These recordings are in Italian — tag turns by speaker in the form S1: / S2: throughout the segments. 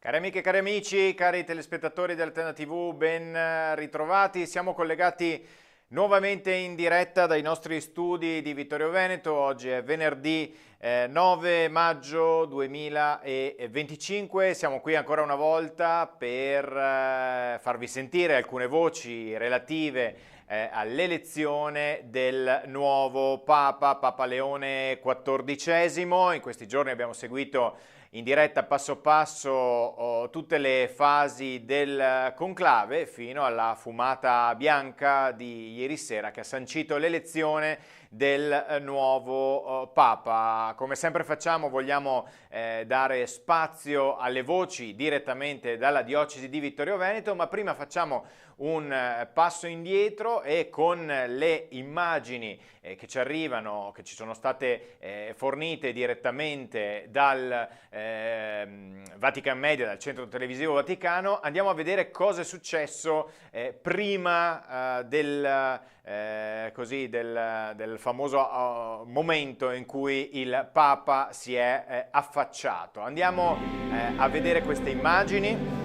S1: Cari amiche e cari amici, cari telespettatori di Alterna TV, ben ritrovati. Siamo collegati nuovamente in diretta dai nostri studi di Vittorio Veneto. Oggi è venerdì 9 maggio 2025. Siamo qui ancora una volta per farvi sentire alcune voci relative all'elezione del nuovo Papa Leone XIV. In questi giorni abbiamo seguito in diretta passo passo tutte le fasi del conclave fino alla fumata bianca di ieri sera che ha sancito l'elezione del nuovo Papa. Come sempre facciamo, vogliamo dare spazio alle voci direttamente dalla diocesi di Vittorio Veneto, ma prima facciamo un passo indietro e con le immagini che ci arrivano, che ci sono state fornite direttamente dal Vatican Media, dal centro televisivo Vaticano, andiamo a vedere cosa è successo prima del famoso momento in cui il Papa si è affacciato. Andiamo a vedere queste immagini.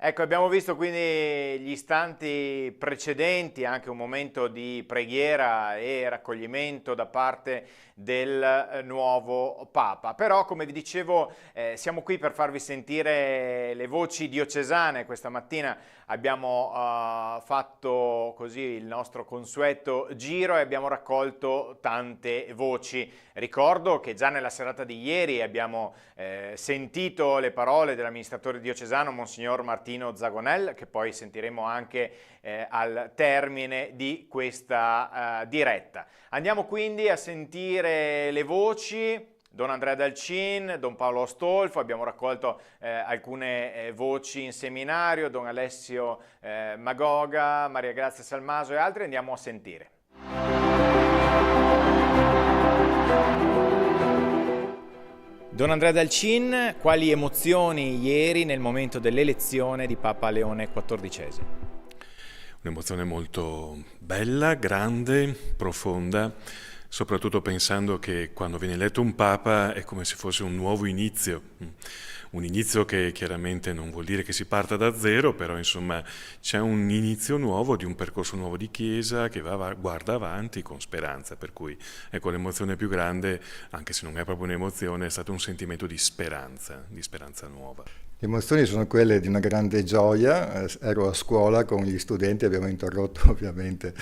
S1: Ecco, abbiamo visto quindi gli istanti precedenti, anche un momento di preghiera e raccoglimento da parte del nuovo Papa. Però, come vi dicevo, siamo qui per farvi sentire le voci diocesane. Questa mattina abbiamo fatto così il nostro consueto giro e abbiamo raccolto tante voci. Ricordo che già nella serata di ieri abbiamo sentito le parole dell'amministratore diocesano Monsignor Martino Zagonel, che poi sentiremo anche al termine di questa diretta. Andiamo quindi a sentire le voci. Don Andrea Dalcin, Don Paolo Astolfo, abbiamo raccolto alcune voci in seminario, Don Alessio Magoga, Maria Grazia Salmaso e altri. Andiamo a sentire. Don Andrea Dalcin, quali emozioni ieri nel momento dell'elezione di Papa Leone XIV?
S2: Un'emozione molto bella, grande, profonda, soprattutto pensando che quando viene eletto un Papa è come se fosse un nuovo inizio. Un inizio che chiaramente non vuol dire che si parta da zero, però insomma c'è un inizio nuovo di un percorso nuovo di Chiesa che guarda avanti con speranza, per cui ecco l'emozione più grande, anche se non è proprio un'emozione, è stato un sentimento di speranza nuova.
S3: Le emozioni sono quelle di una grande gioia. Ero a scuola con gli studenti, abbiamo interrotto ovviamente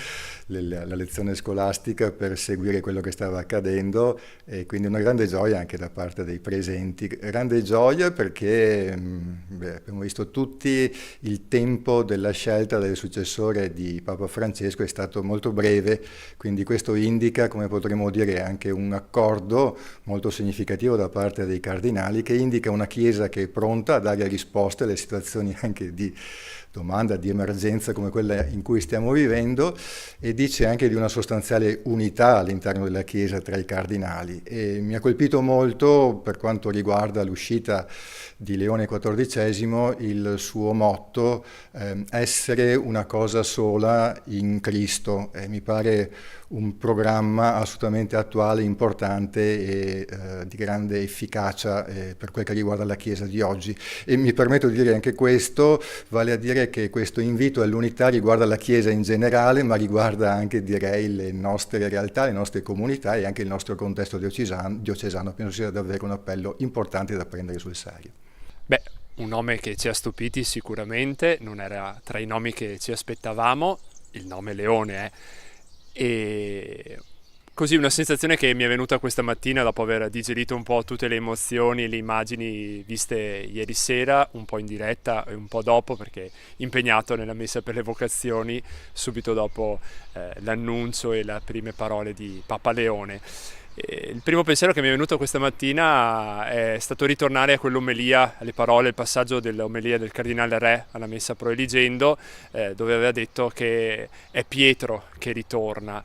S3: la lezione scolastica per seguire quello che stava accadendo e quindi una grande gioia anche da parte dei presenti. Grande gioia perché abbiamo visto tutti il tempo della scelta del successore di Papa Francesco è stato molto breve, quindi questo indica, come potremmo dire, anche un accordo molto significativo da parte dei cardinali che indica una Chiesa che è pronta a dare risposte alle situazioni anche di domanda, di emergenza come quella in cui stiamo vivendo e dice anche di una sostanziale unità all'interno della Chiesa tra i cardinali. E mi ha colpito molto per quanto riguarda l'uscita di Leone XIV il suo motto essere una cosa sola in Cristo. Mi pare un programma assolutamente attuale, importante e di grande efficacia per quel che riguarda la Chiesa di oggi. E mi permetto di dire anche questo, vale a dire che questo invito all'unità riguarda la Chiesa in generale, ma riguarda anche, direi, le nostre realtà, le nostre comunità e anche il nostro contesto diocesano. Penso sia davvero un appello importante da prendere sul serio.
S4: Beh, un nome che ci ha stupiti sicuramente, non era tra i nomi che ci aspettavamo, il nome Leone. E così una sensazione che mi è venuta questa mattina dopo aver digerito un po' tutte le emozioni e le immagini viste ieri sera, un po' in diretta e un po' dopo, perché impegnato nella messa per le vocazioni subito dopo l'annuncio e le prime parole di Papa Leone. Il primo pensiero che mi è venuto questa mattina è stato ritornare a quell'omelia, alle parole, il passaggio dell'omelia del Cardinale Re alla Messa Pro Eligendo, dove aveva detto che è Pietro che ritorna.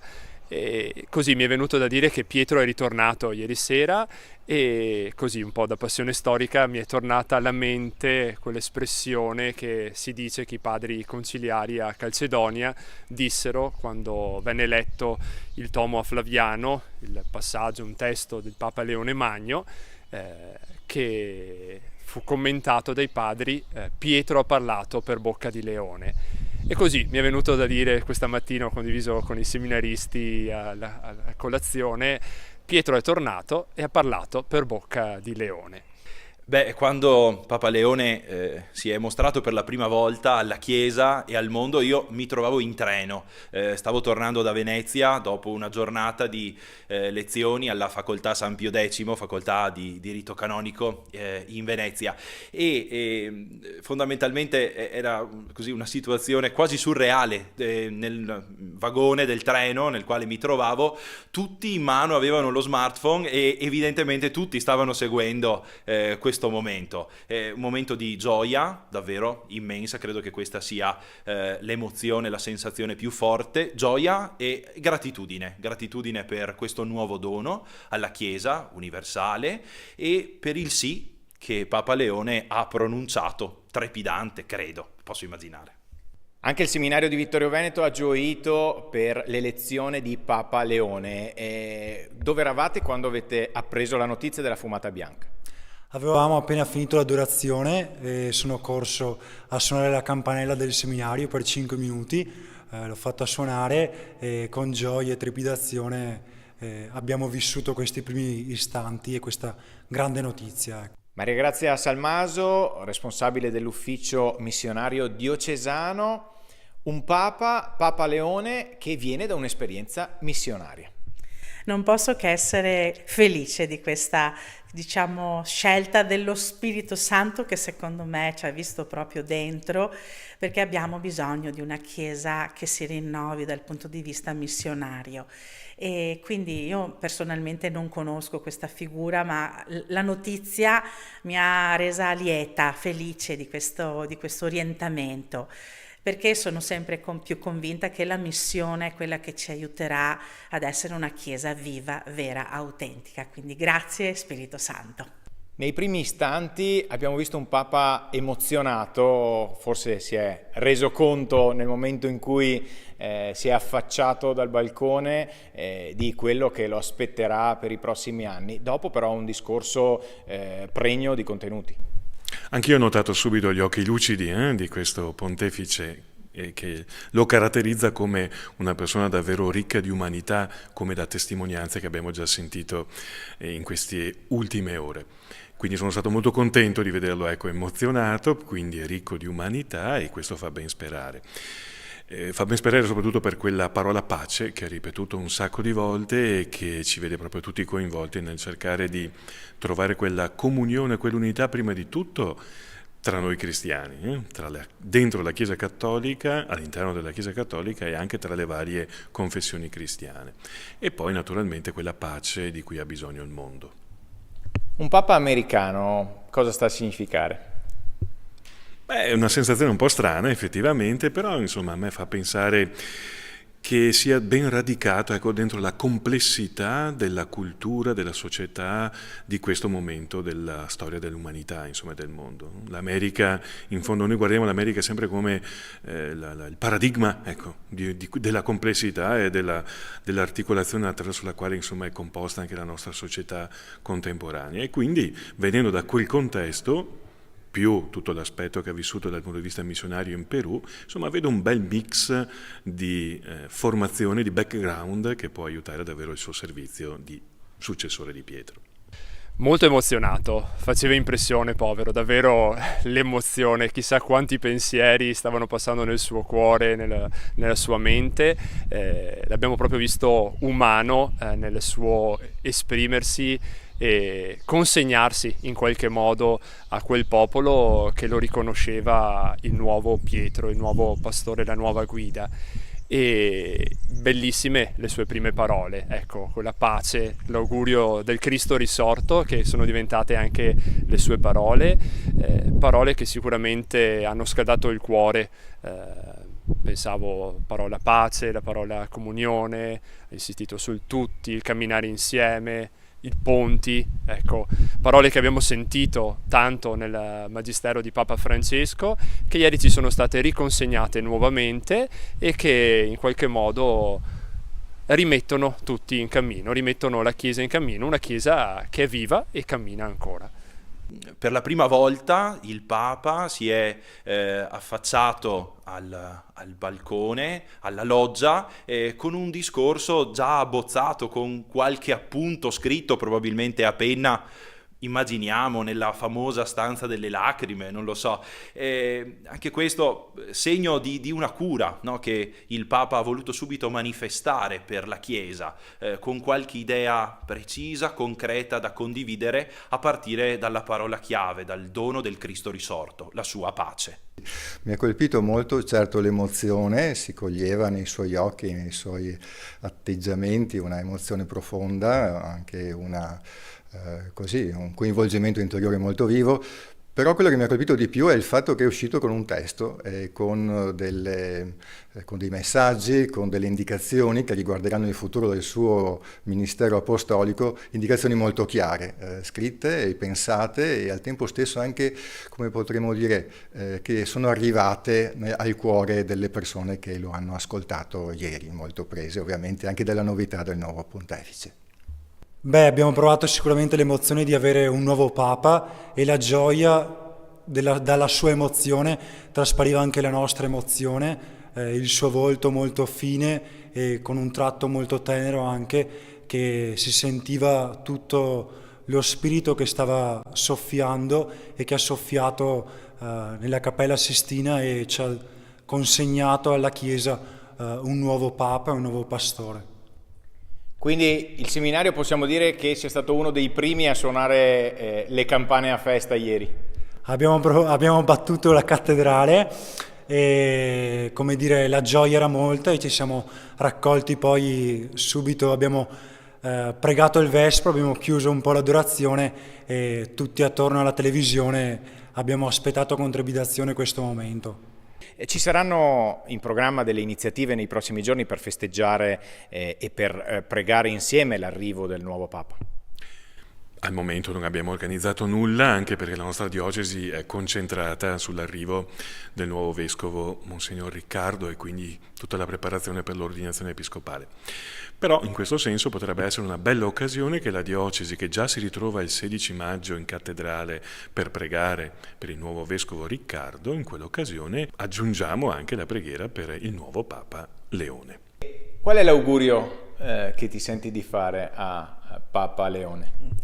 S4: E così mi è venuto da dire che Pietro è ritornato ieri sera, e così un po' da passione storica mi è tornata alla mente quell'espressione che si dice che i padri conciliari a Calcedonia dissero quando venne letto il tomo a Flaviano, il passaggio, un testo del Papa Leone Magno, che fu commentato dai padri: Pietro ha parlato per bocca di Leone. E così mi è venuto da dire questa mattina, ho condiviso con i seminaristi alla colazione: Pietro è tornato e ha parlato per bocca di Leone.
S5: Beh, quando Papa Leone si è mostrato per la prima volta alla Chiesa e al mondo, io mi trovavo in treno. Stavo tornando da Venezia dopo una giornata di lezioni alla facoltà San Pio X, facoltà di diritto canonico in Venezia, e fondamentalmente era così una situazione quasi surreale. Nel vagone del treno nel quale mi trovavo, tutti in mano avevano lo smartphone e evidentemente tutti stavano seguendo questo momento. Un momento di gioia davvero immensa, credo che questa sia l'emozione, la sensazione più forte: gioia e gratitudine per questo nuovo dono alla Chiesa universale e per il sì che Papa Leone ha pronunciato, trepidante, credo, posso immaginare.
S1: Anche il seminario di Vittorio Veneto ha gioito per l'elezione di Papa Leone. Dove eravate quando avete appreso la notizia della fumata bianca?
S6: Avevamo appena finito l'adorazione e sono corso a suonare la campanella del seminario per 5 minuti, l'ho fatta suonare e con gioia e trepidazione abbiamo vissuto questi primi istanti e questa grande notizia.
S1: Maria Grazia Salmaso, responsabile dell'ufficio missionario diocesano, un Papa Leone che viene da un'esperienza missionaria.
S7: Non posso che essere felice di questa, scelta dello Spirito Santo che secondo me ci ha visto proprio dentro, perché abbiamo bisogno di una Chiesa che si rinnovi dal punto di vista missionario. E quindi io personalmente non conosco questa figura, ma la notizia mi ha resa lieta, felice di questo orientamento, perché sono sempre più convinta che la missione è quella che ci aiuterà ad essere una Chiesa viva, vera, autentica. Quindi grazie Spirito Santo.
S1: Nei primi istanti abbiamo visto un Papa emozionato, forse si è reso conto nel momento in cui si è affacciato dal balcone di quello che lo aspetterà per i prossimi anni. Dopo però un discorso pregno di contenuti.
S2: Anch'io ho notato subito gli occhi lucidi di questo pontefice che lo caratterizza come una persona davvero ricca di umanità, come da testimonianze che abbiamo già sentito in queste ultime ore. Quindi sono stato molto contento di vederlo emozionato, quindi ricco di umanità, e questo fa ben sperare. Fa ben sperare soprattutto per quella parola pace che ha ripetuto un sacco di volte e che ci vede proprio tutti coinvolti nel cercare di trovare quella comunione, quell'unità prima di tutto tra noi cristiani, dentro la Chiesa Cattolica, all'interno della Chiesa Cattolica e anche tra le varie confessioni cristiane. E poi naturalmente quella pace di cui ha bisogno il mondo.
S1: Un Papa americano cosa sta a significare?
S2: Beh, è una sensazione un po' strana effettivamente, però insomma a me fa pensare che sia ben radicato dentro la complessità della cultura, della società di questo momento della storia dell'umanità, insomma del mondo. L'America, in fondo noi guardiamo l'America sempre come il paradigma della complessità e dell'articolazione attraverso la quale insomma è composta anche la nostra società contemporanea, e quindi venendo da quel contesto più tutto l'aspetto che ha vissuto dal punto di vista missionario in Perù, insomma vedo un bel mix di formazione, di background che può aiutare davvero il suo servizio di successore di Pietro.
S4: Molto emozionato, faceva impressione, povero, davvero l'emozione, chissà quanti pensieri stavano passando nel suo cuore, nella sua mente. L'abbiamo proprio visto umano nel suo esprimersi e consegnarsi in qualche modo a quel popolo che lo riconosceva il nuovo Pietro, il nuovo pastore, la nuova guida. E bellissime le sue prime parole, ecco, quella pace, l'augurio del Cristo risorto, che sono diventate anche le sue parole, parole che sicuramente hanno scaldato il cuore. Pensavo parola pace, la parola comunione, ha insistito sul tutti, il camminare insieme, i ponti, ecco, parole che abbiamo sentito tanto nel magistero di Papa Francesco, che ieri ci sono state riconsegnate nuovamente e che in qualche modo rimettono tutti in cammino, rimettono la Chiesa in cammino, una Chiesa che è viva e cammina ancora.
S5: Per la prima volta il Papa si è affacciato al balcone, alla loggia, con un discorso già abbozzato, con qualche appunto scritto probabilmente a penna, immaginiamo, nella famosa stanza delle lacrime, non lo so. Anche questo segno di una cura, no? Che il Papa ha voluto subito manifestare per la Chiesa, con qualche idea precisa, concreta da condividere, a partire dalla parola chiave, dal dono del Cristo risorto, la sua pace.
S3: Mi ha colpito molto, certo, l'emozione, si coglieva nei suoi occhi, nei suoi atteggiamenti, una emozione profonda, anche un coinvolgimento interiore molto vivo, però quello che mi ha colpito di più è il fatto che è uscito con un testo, con dei messaggi, con delle indicazioni che riguarderanno il futuro del suo ministero apostolico, indicazioni molto chiare, scritte e pensate e al tempo stesso anche, come potremmo dire, che sono arrivate al cuore delle persone che lo hanno ascoltato ieri, molto prese ovviamente anche dalla novità del nuovo pontefice.
S6: Beh, abbiamo provato sicuramente l'emozione di avere un nuovo Papa e la gioia dalla sua emozione traspariva anche la nostra emozione, il suo volto molto fine e con un tratto molto tenero anche, che si sentiva tutto lo spirito che stava soffiando e che ha soffiato nella Cappella Sistina e ci ha consegnato alla Chiesa un nuovo Papa e un nuovo pastore.
S1: Quindi il seminario possiamo dire che sia stato uno dei primi a suonare le campane a festa ieri.
S6: Abbiamo battuto la cattedrale e, come dire, la gioia era molta e ci siamo raccolti poi subito, abbiamo pregato il Vespro, abbiamo chiuso un po' l'adorazione e tutti attorno alla televisione abbiamo aspettato con trepidazione questo momento.
S1: Ci saranno in programma delle iniziative nei prossimi giorni per festeggiare e per pregare insieme l'arrivo del nuovo Papa?
S2: Al momento non abbiamo organizzato nulla, anche perché la nostra diocesi è concentrata sull'arrivo del nuovo vescovo Monsignor Riccardo e quindi tutta la preparazione per l'ordinazione episcopale. Però in questo senso potrebbe essere una bella occasione che la diocesi, che già si ritrova il 16 maggio in cattedrale per pregare per il nuovo vescovo Riccardo, in quell'occasione aggiungiamo anche la preghiera per il nuovo Papa Leone.
S1: Qual è l'augurio che ti senti di fare a Papa Leone?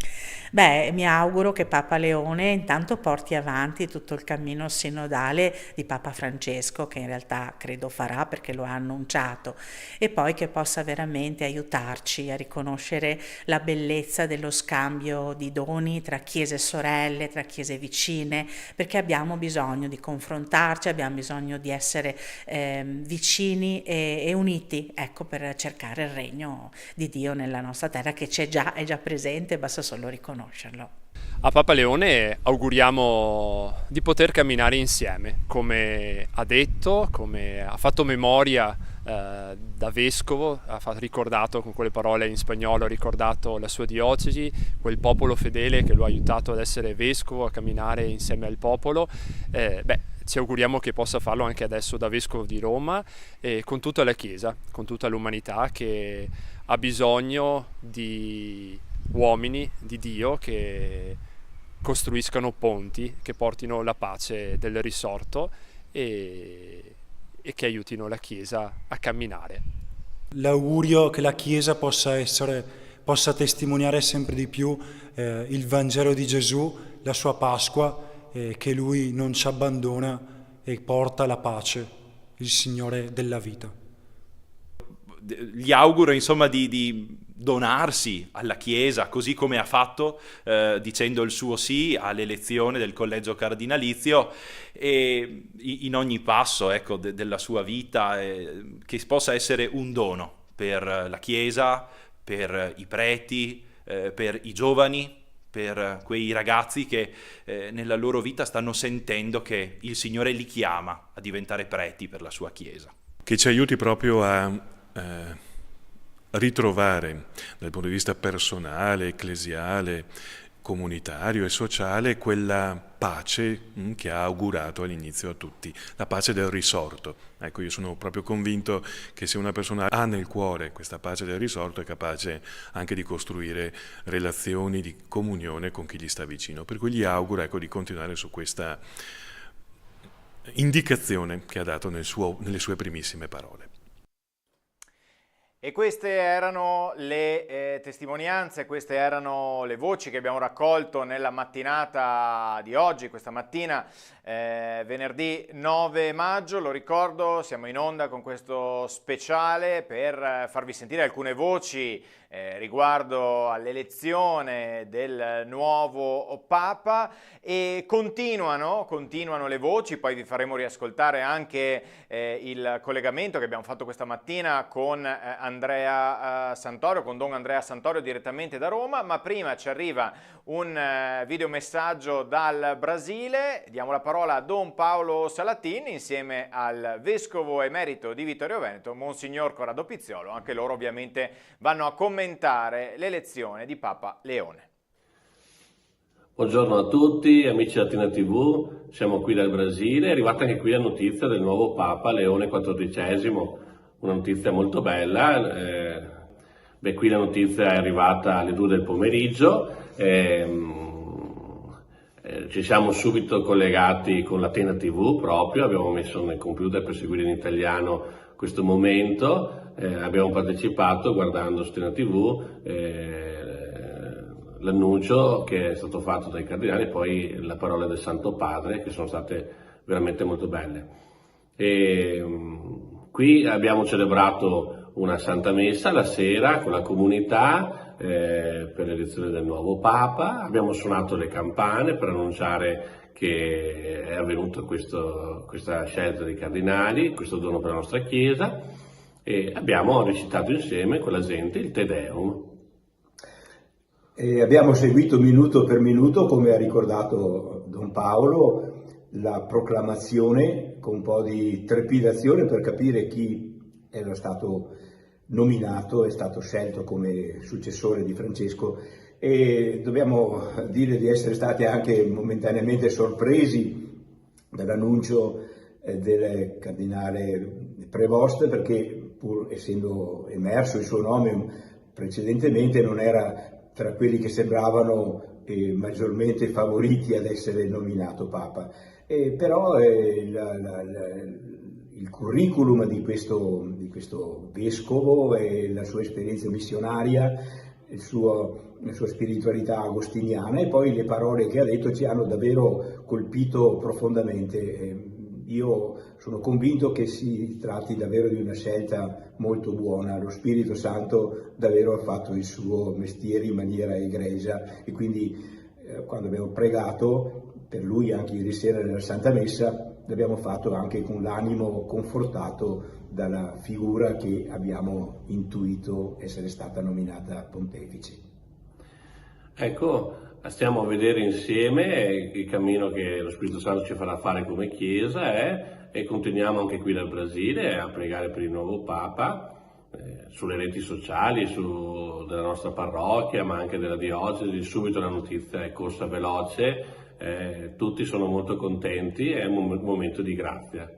S7: Beh, mi auguro che Papa Leone intanto porti avanti tutto il cammino sinodale di Papa Francesco, che in realtà credo farà perché lo ha annunciato, e poi che possa veramente aiutarci a riconoscere la bellezza dello scambio di doni tra chiese sorelle, tra chiese vicine, perché abbiamo bisogno di confrontarci, abbiamo bisogno di essere vicini e uniti, ecco, per cercare il regno di Dio nella nostra terra, che c'è già, è già presente, basta solo riconoscerlo.
S4: A Papa Leone auguriamo di poter camminare insieme, come ha detto, come ha fatto memoria da vescovo, ha ricordato con quelle parole in spagnolo, ha ricordato la sua diocesi, quel popolo fedele che lo ha aiutato ad essere vescovo, a camminare insieme al popolo. Ci auguriamo che possa farlo anche adesso da vescovo di Roma e con tutta la Chiesa, con tutta l'umanità che ha bisogno di uomini di Dio che costruiscano ponti, che portino la pace del risorto e che aiutino la Chiesa a camminare.
S6: L'augurio che la Chiesa possa possa testimoniare sempre di più il Vangelo di Gesù, la sua Pasqua, che Lui non ci abbandona e porta la pace, il Signore della vita.
S5: Gli auguro insomma di donarsi alla Chiesa, così come ha fatto dicendo il suo sì all'elezione del collegio cardinalizio, e in ogni passo, ecco, della sua vita, che possa essere un dono per la Chiesa, per i preti, per i giovani, per quei ragazzi che nella loro vita stanno sentendo che il Signore li chiama a diventare preti per la sua Chiesa.
S2: Che ci aiuti proprio a ritrovare dal punto di vista personale, ecclesiale, comunitario e sociale quella pace che ha augurato all'inizio a tutti, la pace del risorto. Ecco, io sono proprio convinto che se una persona ha nel cuore questa pace del risorto è capace anche di costruire relazioni di comunione con chi gli sta vicino. Per cui gli auguro, ecco, di continuare su questa indicazione che ha dato nelle sue primissime parole.
S1: E queste erano le testimonianze, queste erano le voci che abbiamo raccolto nella mattinata di oggi, questa mattina, venerdì 9 maggio, lo ricordo, siamo in onda con questo speciale per farvi sentire alcune voci riguardo all'elezione del nuovo Papa, e continuano le voci. Poi vi faremo riascoltare anche il collegamento che abbiamo fatto questa mattina con Andrea Santorio, con Don Andrea Santorio direttamente da Roma, ma prima ci arriva un videomessaggio dal Brasile. Diamo la parola a Don Paolo Salatin insieme al Vescovo Emerito di Vittorio Veneto, Monsignor Corrado Pizziolo. Anche loro ovviamente vanno a commentare l'elezione di Papa Leone.
S8: Buongiorno a tutti, amici di Latina TV, siamo qui dal Brasile, è arrivata anche qui la notizia del nuovo Papa Leone XIV, una notizia molto bella. Qui la notizia è arrivata alle 2 del pomeriggio, ci siamo subito collegati con Latina TV proprio, abbiamo messo nel computer per seguire in italiano questo momento, abbiamo partecipato guardando su Latina TV l'annuncio che è stato fatto dai cardinali e poi la parola del Santo Padre, che sono state veramente molto belle. Qui abbiamo celebrato una Santa Messa la sera con la comunità per l'elezione del nuovo Papa, abbiamo suonato le campane per annunciare che è avvenuta questa scelta dei cardinali, questo dono per la nostra Chiesa, e abbiamo recitato insieme con la gente il Te Deum.
S9: E abbiamo seguito minuto per minuto, come ha ricordato Don Paolo, la proclamazione con un po' di trepidazione per capire chi era stato nominato, è stato scelto come successore di Francesco, e dobbiamo dire di essere stati anche momentaneamente sorpresi dall'annuncio del cardinale Prevost, perché pur essendo emerso il suo nome precedentemente non era tra quelli che sembravano maggiormente favoriti ad essere nominato Papa. Però il curriculum di questo vescovo e la sua esperienza missionaria, la sua spiritualità agostiniana e poi le parole che ha detto ci hanno davvero colpito profondamente. Io sono convinto che si tratti davvero di una scelta molto buona, lo Spirito Santo davvero ha fatto il suo mestiere in maniera egregia, e quindi quando abbiamo pregato per lui anche ieri sera nella Santa Messa, l'abbiamo fatto anche con l'animo confortato dalla figura che abbiamo intuito essere stata nominata pontefice.
S8: Ecco, stiamo a vedere insieme il cammino che lo Spirito Santo ci farà fare come Chiesa e continuiamo anche qui dal Brasile a pregare per il nuovo Papa, sulle reti sociali, della nostra parrocchia, ma anche della diocesi. Subito la notizia è corsa veloce, tutti sono molto contenti, è un momento di grazia.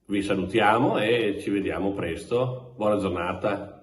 S8: Vi salutiamo e ci vediamo presto, buona giornata.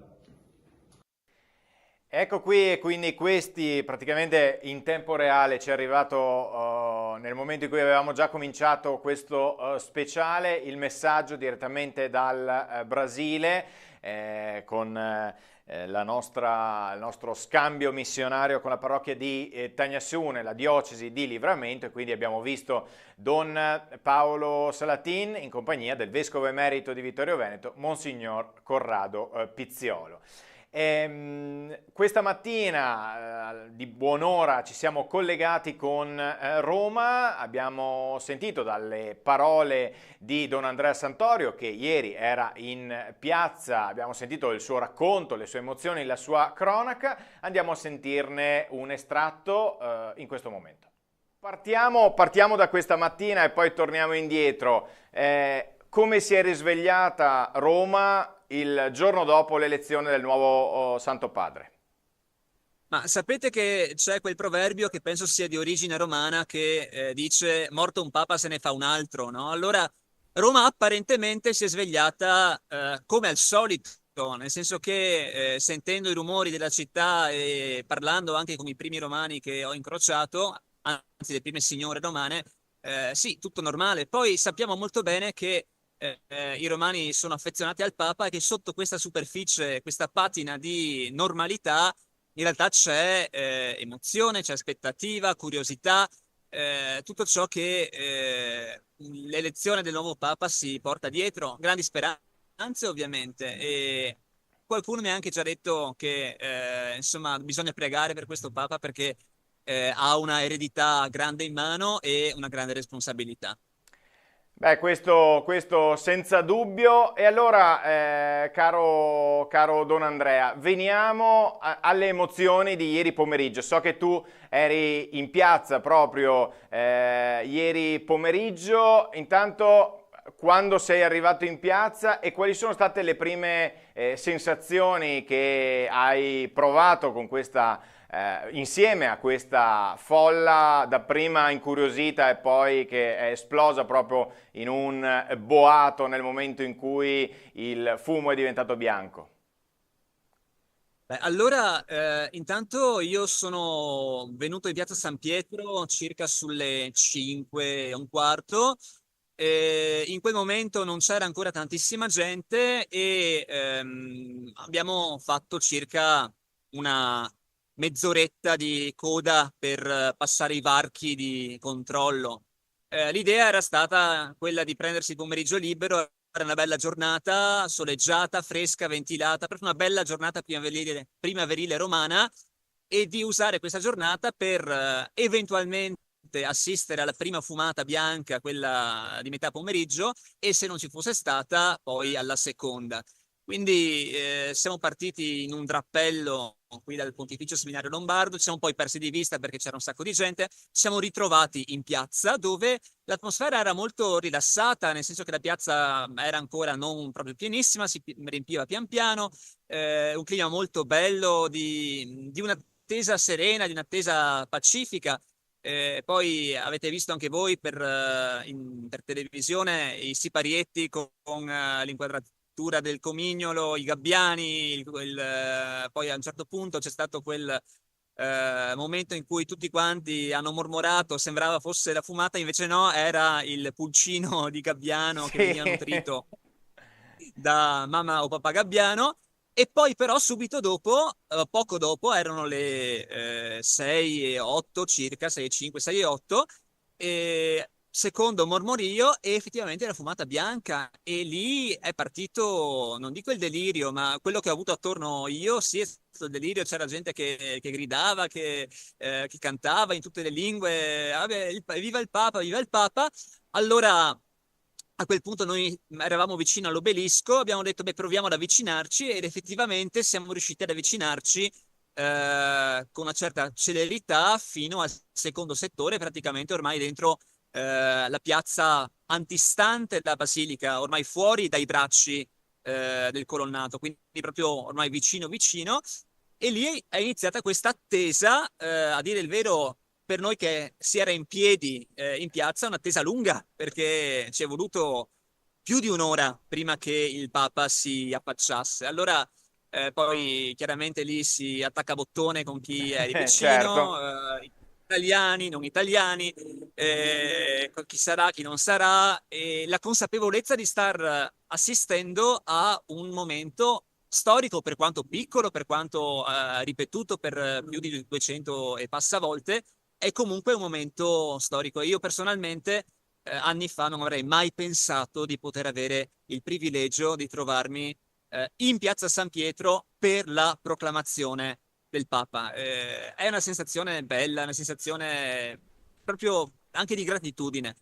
S1: Ecco qui, e quindi questi praticamente in tempo reale ci è arrivato nel momento in cui avevamo già cominciato questo speciale, il messaggio direttamente dal Brasile con il nostro scambio missionario con la parrocchia di Tagnasune, la diocesi di Livramento, e quindi abbiamo visto Don Paolo Salatin in compagnia del Vescovo Emerito di Vittorio Veneto, Monsignor Corrado Pizziolo. Questa mattina di buon'ora ci siamo collegati con Roma, abbiamo sentito dalle parole di Don Andrea Santorio, che ieri era in piazza, abbiamo sentito il suo racconto, le sue emozioni, la sua cronaca. Andiamo a sentirne un estratto in questo momento. Partiamo da questa mattina e poi torniamo indietro. Come si è risvegliata Roma il giorno dopo l'elezione del nuovo Santo Padre?
S10: Ma sapete che c'è quel proverbio che penso sia di origine romana che dice morto un papa se ne fa un altro, no? Allora Roma apparentemente si è svegliata come al solito, nel senso che sentendo i rumori della città e parlando anche con i primi romani che ho incrociato, anzi le prime signore romane, sì, tutto normale. Poi sappiamo molto bene che i romani sono affezionati al Papa e che sotto questa superficie, questa patina di normalità, in realtà c'è emozione, c'è aspettativa, curiosità, tutto ciò che l'elezione del nuovo Papa si porta dietro, grandi speranze ovviamente. E qualcuno mi ha anche già detto che insomma bisogna pregare per questo Papa perché ha una eredità grande in mano e una grande responsabilità.
S1: Beh, questo senza dubbio. E allora, caro Don Andrea, veniamo alle emozioni di ieri pomeriggio. So che tu eri in piazza proprio ieri pomeriggio. Intanto, quando sei arrivato in piazza e quali sono state le prime sensazioni che hai provato con questa insieme a questa folla dapprima incuriosita e poi che è esplosa proprio in un boato nel momento in cui il fumo è diventato bianco?
S10: Beh, allora, intanto io sono venuto in piazza San Pietro circa sulle 5:15. In quel momento non c'era ancora tantissima gente e abbiamo fatto circa una mezz'oretta di coda per passare i varchi di controllo. L'idea era stata quella di prendersi il pomeriggio libero, era una bella giornata, soleggiata, fresca, ventilata, proprio una bella giornata primaverile romana, e di usare questa giornata per eventualmente assistere alla prima fumata bianca, quella di metà pomeriggio, e se non ci fosse stata, poi alla seconda. Quindi siamo partiti in un drappello qui dal Pontificio Seminario Lombardo, ci siamo poi persi di vista perché c'era un sacco di gente, ci siamo ritrovati in piazza dove l'atmosfera era molto rilassata, nel senso che la piazza era ancora non proprio pienissima, si riempiva pian piano, un clima molto bello di un'attesa serena, di un'attesa pacifica. Poi avete visto anche voi per televisione i siparietti con l'inquadratura del comignolo, i gabbiani, poi a un certo punto c'è stato quel momento in cui tutti quanti hanno mormorato, sembrava fosse la fumata, invece no, era il pulcino di gabbiano che veniva nutrito da mamma o papà gabbiano. E poi però subito dopo, poco dopo, erano le 6:08 circa, 6:05, 6:08, secondo mormorio, e effettivamente era fumata bianca, e lì è partito, non dico il delirio, ma quello che ho avuto attorno io, sì, è stato il delirio. C'era gente che gridava, che cantava in tutte le lingue, viva il Papa, viva il Papa. Allora a quel punto noi eravamo vicino all'obelisco, abbiamo detto beh, proviamo ad avvicinarci, ed effettivamente siamo riusciti ad avvicinarci con una certa celerità fino al secondo settore, praticamente ormai dentro la piazza antistante la basilica, ormai fuori dai bracci del colonnato, quindi proprio ormai vicino vicino. E lì è iniziata questa attesa, a dire il vero, per noi che si era in piedi in piazza, un'attesa lunga, perché ci è voluto più di un'ora prima che il Papa si affacciasse. Allora poi chiaramente lì si attacca a bottone con chi è di
S1: Certo.
S10: vicino, italiani, non italiani, con chi sarà, chi non sarà, e la consapevolezza di star assistendo a un momento storico, per quanto piccolo, per quanto ripetuto per più di 200 e passa volte, è comunque un momento storico. Io personalmente anni fa non avrei mai pensato di poter avere il privilegio di trovarmi in piazza San Pietro per la proclamazione del Papa. È una sensazione bella, una sensazione proprio anche di gratitudine.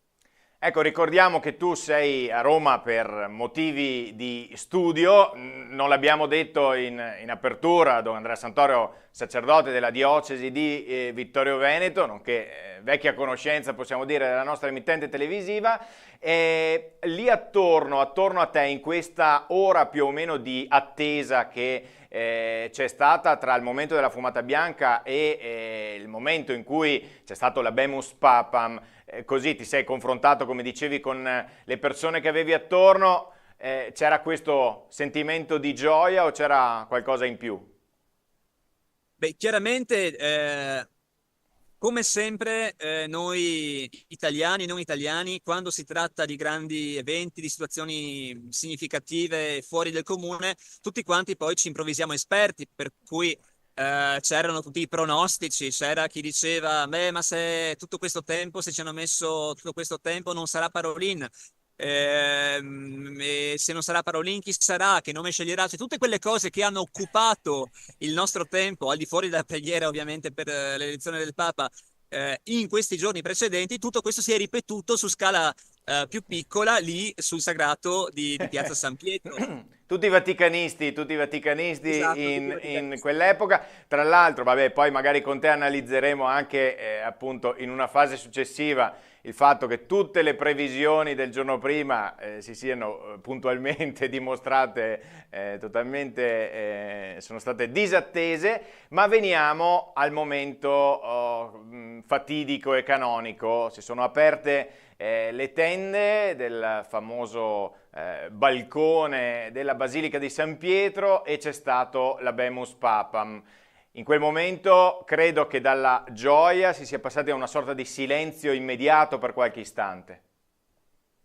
S1: Ecco, ricordiamo che tu sei a Roma per motivi di studio, non l'abbiamo detto in apertura, Don Andrea Santoro, sacerdote della diocesi di Vittorio Veneto, nonché vecchia conoscenza, possiamo dire, della nostra emittente televisiva, lì attorno a te, in questa ora più o meno di attesa che c'è stata tra il momento della fumata bianca e il momento in cui c'è stato l'Habemus Papam, così ti sei confrontato, come dicevi, con le persone che avevi attorno, c'era questo sentimento di gioia o c'era qualcosa in più?
S10: Beh, chiaramente, come sempre, noi italiani, non italiani, quando si tratta di grandi eventi, di situazioni significative fuori del comune, tutti quanti poi ci improvvisiamo esperti, per cui c'erano tutti i pronostici, c'era chi diceva, beh, ma se tutto questo tempo, se ci hanno messo tutto questo tempo, non sarà Parolin. E se non sarà Parolin, chi sarà? Che nome sceglierà? Cioè, tutte quelle cose che hanno occupato il nostro tempo, al di fuori della preghiera, ovviamente, per l'elezione del Papa, in questi giorni precedenti, tutto questo si è ripetuto su scala più piccola lì sul sagrato di Piazza San Pietro.
S1: Tutti vaticanisti
S10: Esatto, tutti
S1: in
S10: vaticanisti.
S1: quell'epoca. Tra l'altro, vabbè, poi magari con te analizzeremo anche appunto in una fase successiva il fatto che tutte le previsioni del giorno prima si siano puntualmente dimostrate totalmente, sono state disattese, ma veniamo al momento fatidico e canonico. Si sono aperte le tende del famoso balcone della Basilica di San Pietro e c'è stato l'Habemus Papam. In quel momento credo che dalla gioia si sia passati a una sorta di silenzio immediato per qualche istante.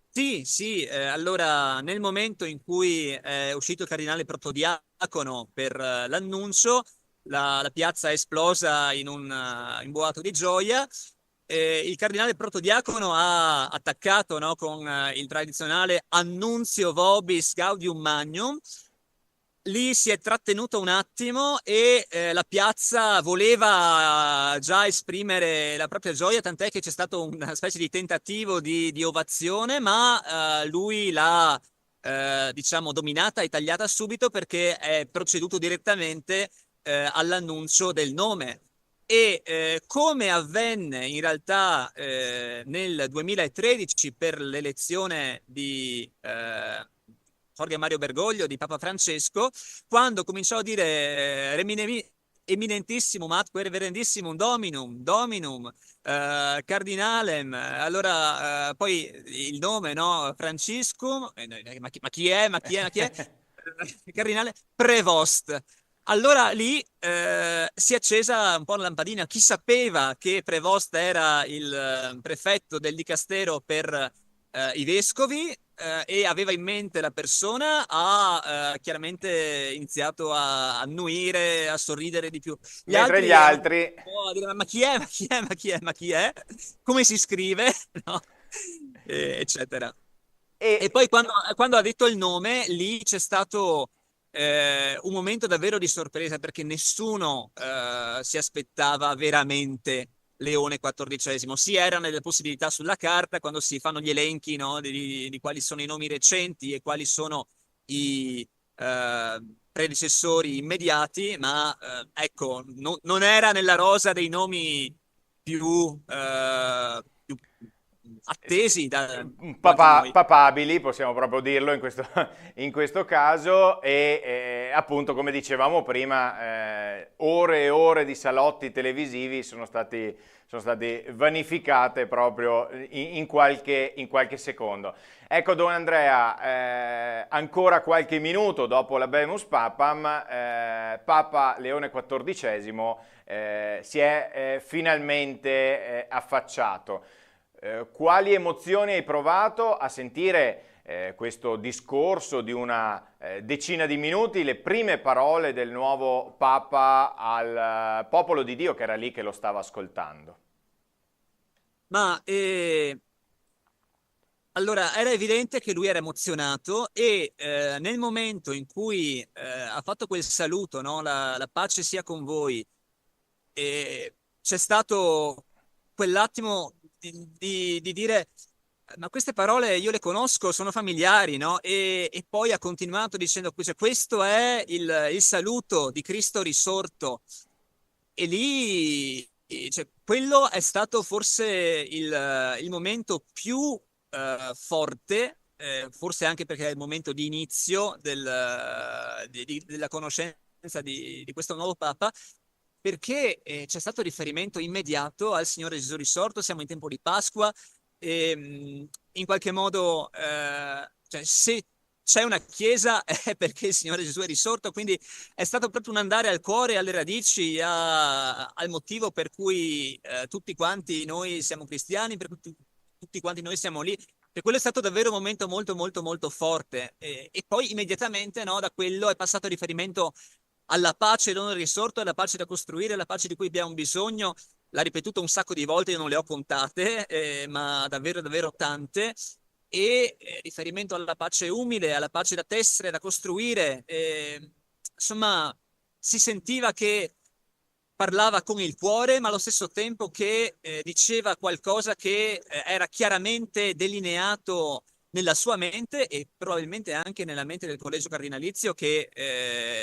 S10: Sì, sì, allora nel momento in cui è uscito il cardinale protodiacono per l'annuncio, la piazza è esplosa in un boato di gioia. Il cardinale protodiacono ha attaccato, no, con il tradizionale Annunzio Vobis Gaudium Magnum. Lì si è trattenuto un attimo e la piazza voleva già esprimere la propria gioia, tant'è che c'è stato una specie di tentativo di ovazione, ma lui l'ha diciamo dominata e tagliata subito perché è proceduto direttamente all'annuncio del nome. E come avvenne in realtà nel 2013 per l'elezione di Jorge Mario Bergoglio, di Papa Francesco, quando cominciò a dire eminentissimo, matque reverendissimum dominum, cardinalem, allora poi il nome, no? Franciscum, ma chi è? Ma chi è? Ma chi è? Cardinale Prevost. Allora lì si è accesa un po' la lampadina. Chi sapeva che Prevost era il prefetto del dicastero per i vescovi e aveva in mente la persona, ha chiaramente iniziato a annuire, a sorridere di più. Gli
S1: Mentre gli
S10: altri erano
S1: altri...
S10: un po' a dire, ma chi è? Ma chi è? Ma chi è? Ma chi è? Come si scrive? No? Eccetera. E
S1: E
S10: poi quando ha detto il nome, lì c'è stato un momento davvero di sorpresa perché nessuno si aspettava veramente Leone XIV. Si era nelle possibilità sulla carta quando si fanno gli elenchi, no, di quali sono i nomi recenti e quali sono i predecessori immediati, ma ecco, non era nella rosa dei nomi più attesi da noi.
S1: Papabili, possiamo proprio dirlo in questo caso, e appunto, come dicevamo prima, ore e ore di salotti televisivi sono stati vanificate proprio in qualche secondo. Ecco, Don Andrea, ancora qualche minuto dopo l'Habemus Papam, Papa Leone XIV si è finalmente affacciato. Quali emozioni hai provato a sentire questo discorso di una decina di minuti, le prime parole del nuovo Papa al popolo di Dio che era lì che lo stava ascoltando?
S10: Ma allora era evidente che lui era emozionato e nel momento in cui ha fatto quel saluto, no? La pace sia con voi, c'è stato quell'attimo di dire: ma queste parole io le conosco, sono familiari, no? E poi ha continuato dicendo: cioè, questo è il saluto di Cristo risorto. E lì, cioè, quello è stato forse il momento più forte, forse anche perché è il momento di inizio della conoscenza di questo nuovo Papa, perché c'è stato riferimento immediato al Signore Gesù risorto. Siamo in tempo di Pasqua e in qualche modo cioè, se c'è una chiesa è perché il Signore Gesù è risorto, quindi è stato proprio un andare al cuore, alle radici, al motivo per cui tutti quanti noi siamo cristiani, per cui tutti quanti noi siamo lì. E quello è stato davvero un momento molto molto molto forte, e poi immediatamente, no, da quello è passato il riferimento alla pace non risorto, alla pace da costruire, alla pace di cui abbiamo bisogno. L'ha ripetuto un sacco di volte, io non le ho contate, ma davvero davvero tante. E riferimento alla pace umile, alla pace da tessere, da costruire. Insomma, si sentiva che parlava con il cuore, ma allo stesso tempo che diceva qualcosa che era chiaramente delineato nella sua mente e probabilmente anche nella mente del collegio cardinalizio, che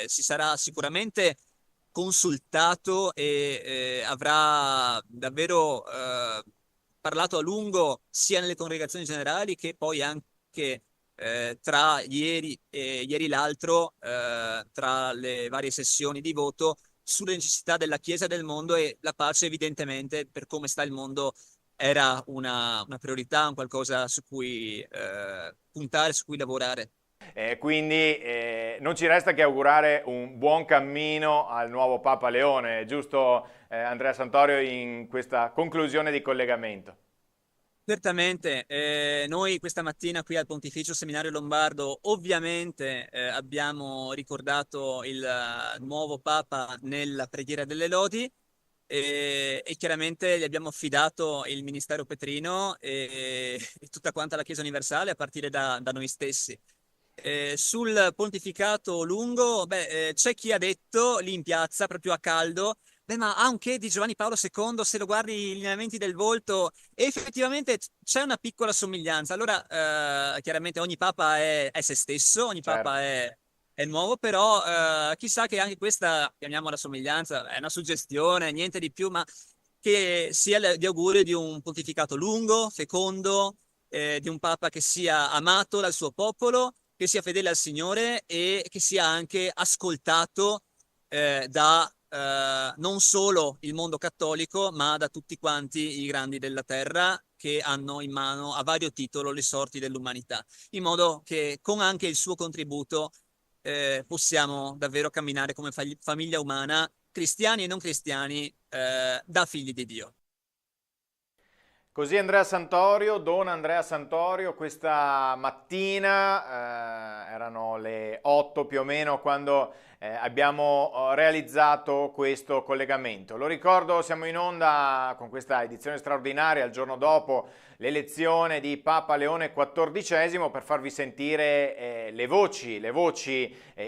S10: si sarà sicuramente consultato e avrà davvero parlato a lungo sia nelle congregazioni generali che poi anche tra ieri e l'altro, tra le varie sessioni di voto, sulle necessità della Chiesa e del mondo, e la pace evidentemente, per come sta il mondo, era una priorità, un qualcosa su cui puntare, su cui lavorare.
S1: Quindi non ci resta che augurare un buon cammino al nuovo Papa Leone, giusto Andrea Santorio, in questa conclusione di collegamento?
S10: Certamente, noi questa mattina qui al Pontificio Seminario Lombardo ovviamente abbiamo ricordato il nuovo Papa nella preghiera delle lodi, e chiaramente gli abbiamo affidato il ministero petrino e tutta quanta la Chiesa universale, a partire da noi stessi. Sul pontificato lungo, c'è chi ha detto lì in piazza, proprio a caldo: ma ha un che di Giovanni Paolo II, se lo guardi i lineamenti del volto, e effettivamente c'è una piccola somiglianza. Allora, chiaramente ogni Papa è se stesso, ogni Papa è nuovo, però chissà che anche questa, chiamiamola somiglianza, è una suggestione, niente di più, ma che sia di augurio di un pontificato lungo, fecondo, di un Papa che sia amato dal suo popolo, che sia fedele al Signore e che sia anche ascoltato da non solo il mondo cattolico, ma da tutti quanti i grandi della terra, che hanno in mano a vario titolo le sorti dell'umanità, in modo che con anche il suo contributo possiamo davvero camminare come famiglia umana, cristiani e non cristiani, da figli di Dio.
S1: Così Andrea Santorio, Don Andrea Santorio, questa mattina, erano le 8 più o meno quando abbiamo realizzato questo collegamento. Lo ricordo, siamo in onda con questa edizione straordinaria il giorno dopo l'elezione di Papa Leone XIV, per farvi sentire le voci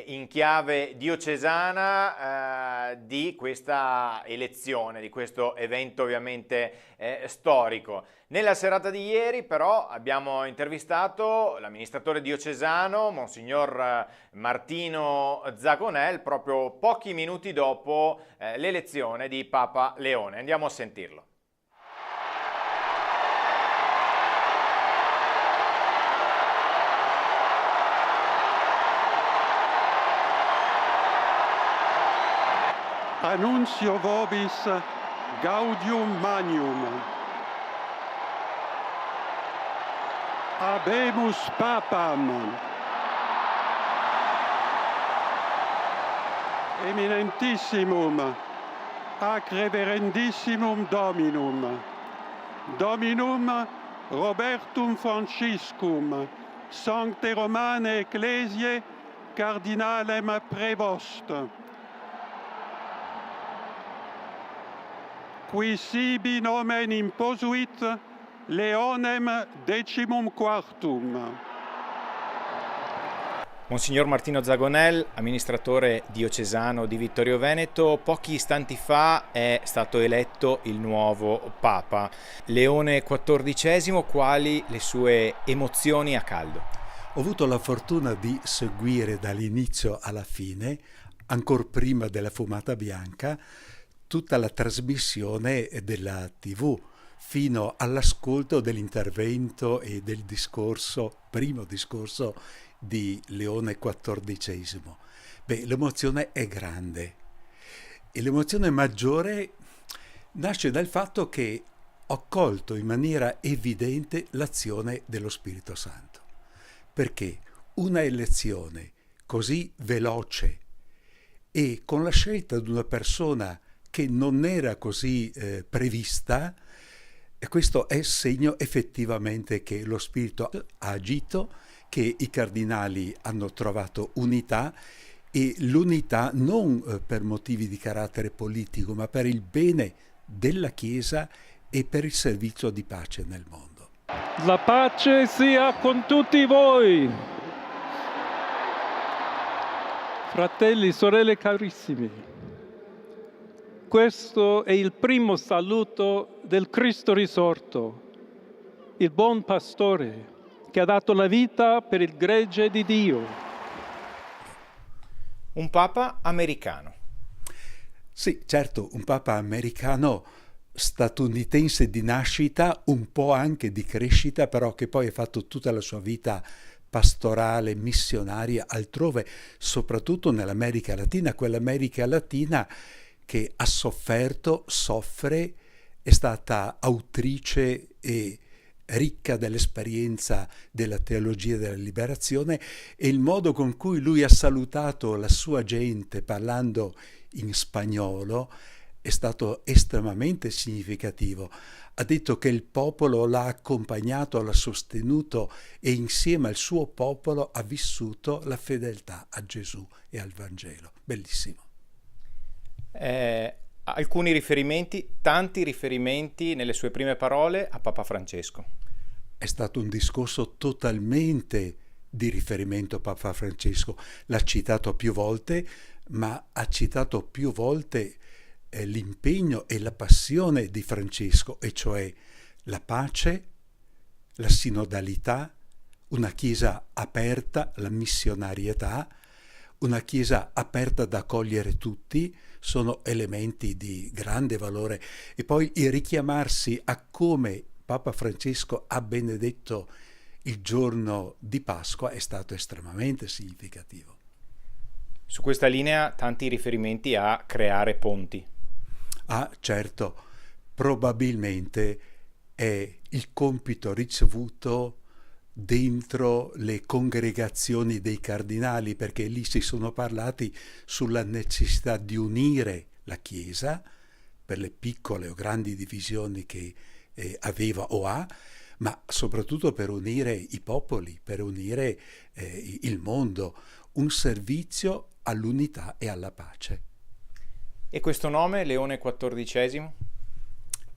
S1: in chiave diocesana di questa elezione, di questo evento ovviamente storico. Nella serata di ieri però abbiamo intervistato l'amministratore diocesano, Monsignor Martino Zagonel, proprio pochi minuti dopo l'elezione di Papa Leone. Andiamo a sentirlo.
S11: Annuncio vobis gaudium magnum. Habemus papam. Eminentissimum ac reverendissimum Dominum. Dominum Robertum Franciscum, Sancte Romane Ecclesiae, Cardinalem Prevost. Qui sibi nomen imposuit Leonem XIV.
S1: Monsignor Martino Zagonel, amministratore diocesano di Vittorio Veneto, pochi istanti fa è stato eletto il nuovo Papa, Leone XIV. Quali le sue emozioni a caldo?
S12: Ho avuto la fortuna di seguire dall'inizio alla fine, ancor prima della fumata bianca, tutta la trasmissione della TV, fino all'ascolto dell'intervento e del discorso, primo discorso di Leone XIV. L'emozione è grande e l'emozione maggiore nasce dal fatto che ho colto in maniera evidente l'azione dello Spirito Santo, perché una elezione così veloce e con la scelta di una persona che non era così prevista, e questo è segno effettivamente che lo Spirito ha agito, che i cardinali hanno trovato unità, e l'unità non per motivi di carattere politico, ma per il bene della Chiesa e per il servizio di pace nel mondo.
S11: La pace sia con tutti voi. Fratelli, sorelle carissimi, questo è il primo saluto del Cristo risorto, il buon pastore che ha dato la vita per il gregge di Dio.
S1: Un Papa americano.
S12: Sì, certo, un Papa americano, statunitense di nascita, un po' anche di crescita, però che poi ha fatto tutta la sua vita pastorale, missionaria altrove, soprattutto nell'America Latina, quell'America Latina che ha sofferto, soffre, è stata autrice e ricca dell'esperienza della teologia della liberazione, e il modo con cui lui ha salutato la sua gente parlando in spagnolo è stato estremamente significativo. Ha detto che il popolo l'ha accompagnato, l'ha sostenuto e insieme al suo popolo ha vissuto la fedeltà a Gesù e al Vangelo. Bellissimo.
S1: Alcuni riferimenti, tanti riferimenti nelle sue prime parole a Papa Francesco.
S12: È stato un discorso totalmente di riferimento a Papa Francesco. L'ha citato più volte, ma ha citato più volte l'impegno e la passione di Francesco, e cioè la pace, la sinodalità, una Chiesa aperta, la missionarietà, una Chiesa aperta ad accogliere tutti, sono elementi di grande valore. E poi il richiamarsi a come Papa Francesco ha benedetto il giorno di Pasqua è stato estremamente significativo.
S1: Su questa linea tanti riferimenti a creare ponti.
S12: Certo, probabilmente è il compito ricevuto dentro le congregazioni dei cardinali, perché lì si sono parlati sulla necessità di unire la Chiesa per le piccole o grandi divisioni che aveva o ha, ma soprattutto per unire i popoli, per unire il mondo, un servizio all'unità e alla pace.
S1: E questo nome, Leone XIV?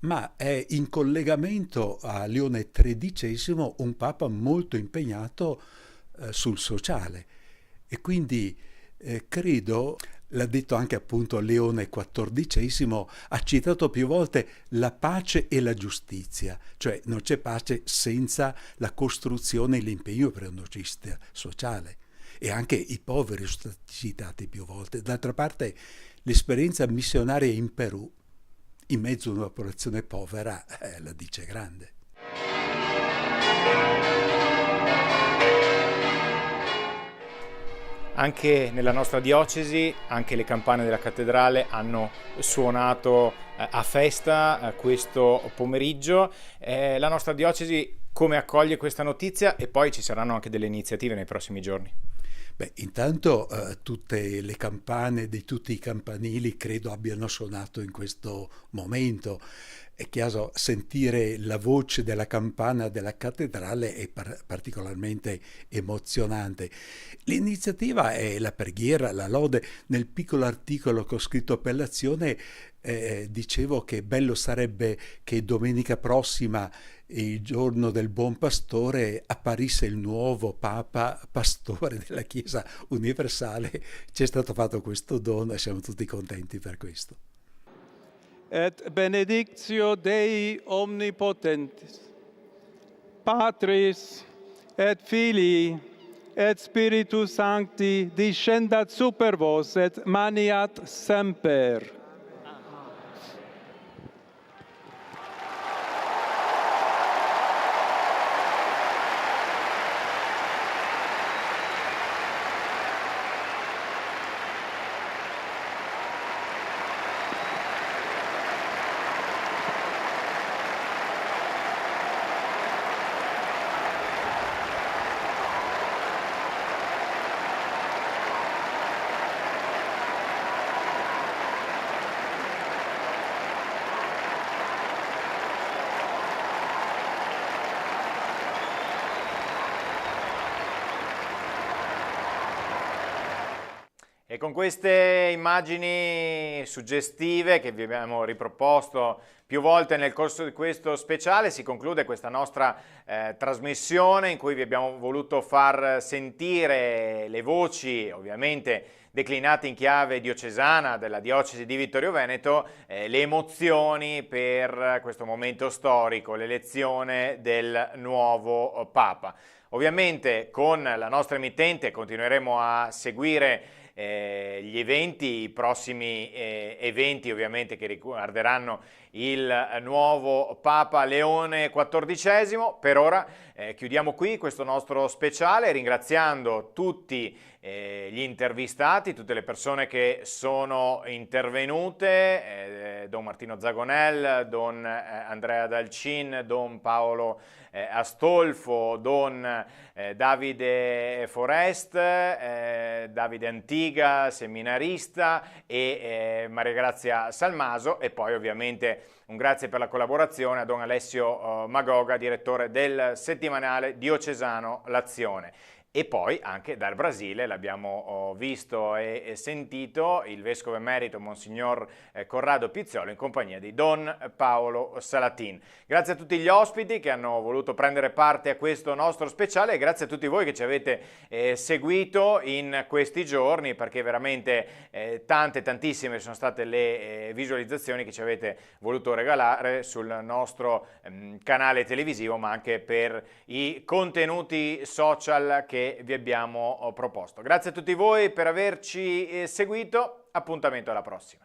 S12: Ma è in collegamento a Leone XIII, un Papa molto impegnato sul sociale, e quindi credo, l'ha detto anche appunto Leone XIV, ha citato più volte la pace e la giustizia, cioè non c'è pace senza la costruzione e l'impegno per una giustizia sociale, e anche i poveri sono stati citati più volte. D'altra parte l'esperienza missionaria in Perù, in mezzo a una popolazione povera, la dice grande.
S1: Anche nella nostra diocesi, anche le campane della cattedrale hanno suonato a festa questo pomeriggio. La nostra diocesi come accoglie questa notizia, e poi ci saranno anche delle iniziative nei prossimi giorni?
S12: Beh, intanto tutte le campane di tutti i campanili credo abbiano suonato in questo momento. È chiaro, sentire la voce della campana della cattedrale è particolarmente emozionante. L'iniziativa è la preghiera, la lode. Nel piccolo articolo che ho scritto per l'Azione dicevo che bello sarebbe che domenica prossima, il giorno del Buon Pastore, apparisse il nuovo Papa Pastore della Chiesa Universale. Ci è stato fatto questo dono e siamo tutti contenti per questo.
S11: Et benedictio Dei omnipotentis, Patris et Filii et Spiritus Sancti discendat super vos et maniat semper.
S1: E con queste immagini suggestive che vi abbiamo riproposto più volte nel corso di questo speciale si conclude questa nostra trasmissione in cui vi abbiamo voluto far sentire le voci, ovviamente declinate in chiave diocesana della diocesi di Vittorio Veneto, le emozioni per questo momento storico, l'elezione del nuovo Papa. Ovviamente con la nostra emittente continueremo a seguire gli eventi, i prossimi eventi ovviamente che riguarderanno il nuovo Papa Leone XIV. Per ora chiudiamo qui questo nostro speciale ringraziando tutti gli intervistati, tutte le persone che sono intervenute, Don Martino Zagonel, Don Andrea Dalcin, Don Paolo Astolfo, Don Davide Forest, Davide Antiga, seminarista, e Maria Grazia Salmaso, e poi ovviamente un grazie per la collaborazione a Don Alessio Magoga, direttore del settimanale diocesano L'Azione. E poi anche dal Brasile l'abbiamo visto e sentito il vescovo emerito Monsignor Corrado Pizzolo in compagnia di Don Paolo Salatin. Grazie a tutti gli ospiti che hanno voluto prendere parte a questo nostro speciale e grazie a tutti voi che ci avete seguito in questi giorni, perché veramente tantissime sono state le visualizzazioni che ci avete voluto regalare sul nostro canale televisivo, ma anche per i contenuti social che vi abbiamo proposto. Grazie a tutti voi per averci seguito, appuntamento alla prossima.